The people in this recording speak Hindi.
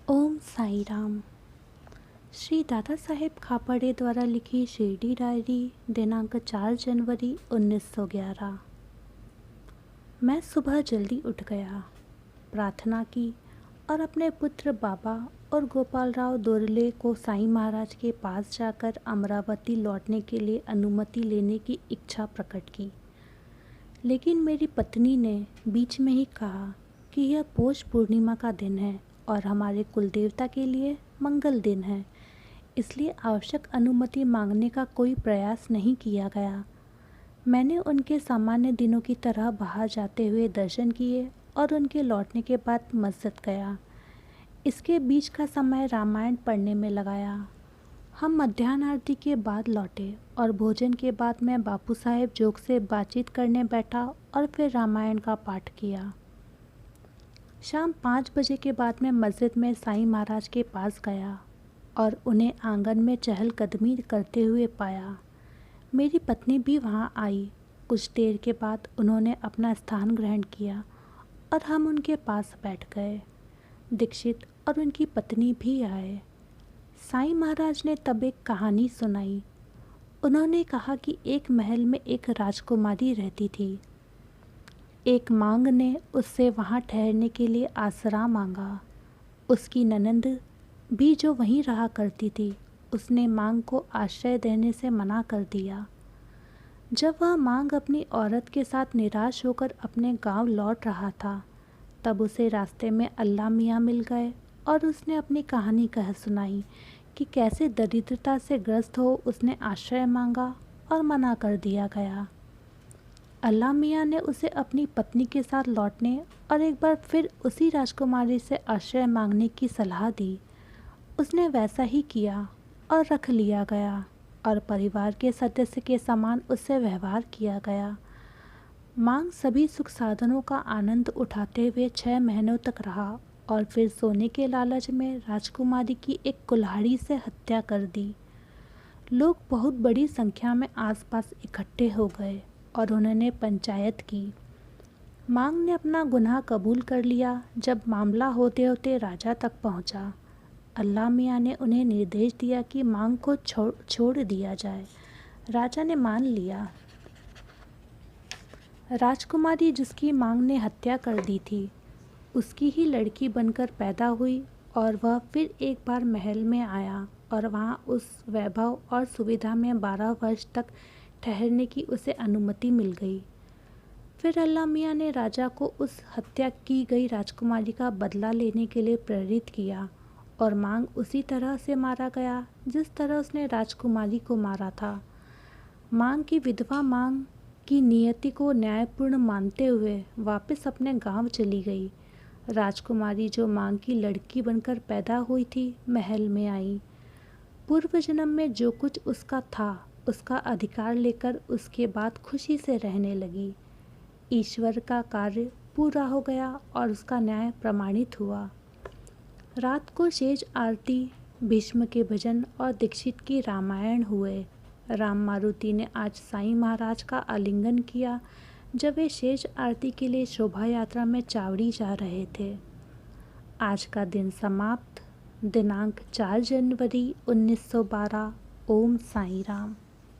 ओम साई राम। श्री दादा साहेब खापर्डे द्वारा लिखी शिरडी डायरी दिनांक 4 जनवरी 1911। मैं सुबह जल्दी उठ गया, प्रार्थना की और अपने पुत्र बाबा और गोपाल राव दोरले को साईं महाराज के पास जाकर अमरावती लौटने के लिए अनुमति लेने की इच्छा प्रकट की। लेकिन मेरी पत्नी ने बीच में ही कहा कि यह पौष पूर्णिमा का दिन है और हमारे कुलदेवता के लिए मंगल दिन है, इसलिए आवश्यक अनुमति मांगने का कोई प्रयास नहीं किया गया। मैंने उनके सामान्य दिनों की तरह बाहर जाते हुए दर्शन किए और उनके लौटने के बाद मस्जिद गया। इसके बीच का समय रामायण पढ़ने में लगाया। हम मध्याह्न आरती के बाद लौटे और भोजन के बाद मैं बापू साहेब जोग से बातचीत करने बैठा और फिर रामायण का पाठ किया। शाम 5 बजे के बाद मैं मस्जिद में साईं महाराज के पास गया और उन्हें आंगन में चहलकदमी करते हुए पाया। मेरी पत्नी भी वहां आई। कुछ देर के बाद उन्होंने अपना स्थान ग्रहण किया और हम उनके पास बैठ गए। दीक्षित और उनकी पत्नी भी आए। साईं महाराज ने तब एक कहानी सुनाई। उन्होंने कहा कि एक महल में एक राजकुमारी रहती थी। एक मांग ने उससे वहाँ ठहरने के लिए आसरा मांगा। उसकी ननंद भी जो वहीं रहा करती थी, उसने मांग को आश्रय देने से मना कर दिया। जब वह मांग अपनी औरत के साथ निराश होकर अपने गांव लौट रहा था, तब उसे रास्ते में अल्लाह मियाँ मिल गए और उसने अपनी कहानी कह सुनाई कि कैसे दरिद्रता से ग्रस्त हो उसने आश्रय मांगा और मना कर दिया गया। अल्लाह मियाँ ने उसे अपनी पत्नी के साथ लौटने और एक बार फिर उसी राजकुमारी से आश्रय मांगने की सलाह दी। उसने वैसा ही किया और रख लिया गया और परिवार के सदस्य के समान उससे व्यवहार किया गया। मांग सभी सुख साधनों का आनंद उठाते हुए 6 महीनों तक रहा और फिर सोने के लालच में राजकुमारी की एक कुल्हाड़ी से हत्या कर दी। लोग बहुत बड़ी संख्या में आसपास इकट्ठे हो गए और उन्होंने पंचायत की। मांग ने अपना गुनाह कबूल कर लिया। जब मामला होते होते राजा तक पहुंचा, अल्लाह मियाँ ने उन्हें निर्देश दिया कि मांग को छोड़ दिया जाए। राजा ने मान लिया। राजकुमारी जिसकी मांग ने हत्या कर दी थी, उसकी ही लड़की बनकर पैदा हुई और वह फिर एक बार महल में आया और वहाँ उस वैभव और सुविधा में 12 वर्ष तक ठहरने की उसे अनुमति मिल गई। फिर अल्लाह मियाँ ने राजा को उस हत्या की गई राजकुमारी का बदला लेने के लिए प्रेरित किया और मांग उसी तरह से मारा गया जिस तरह उसने राजकुमारी को मारा था। मांग की विधवा मांग की नियति को न्यायपूर्ण मानते हुए वापस अपने गांव चली गई। राजकुमारी जो मांग की लड़की बनकर पैदा हुई थी, महल में आई। पूर्व जन्म में जो कुछ उसका था, उसका अधिकार लेकर उसके बाद खुशी से रहने लगी। ईश्वर का कार्य पूरा हो गया और उसका न्याय प्रमाणित हुआ। रात को शेष आरती, भीष्म के भजन और दीक्षित की रामायण हुए। राम मारुति ने आज साईं महाराज का आलिंगन किया जब वे शेष आरती के लिए शोभा यात्रा में चावड़ी जा रहे थे। आज का दिन समाप्त। दिनांक 4 जनवरी 1912। ओम साईं राम।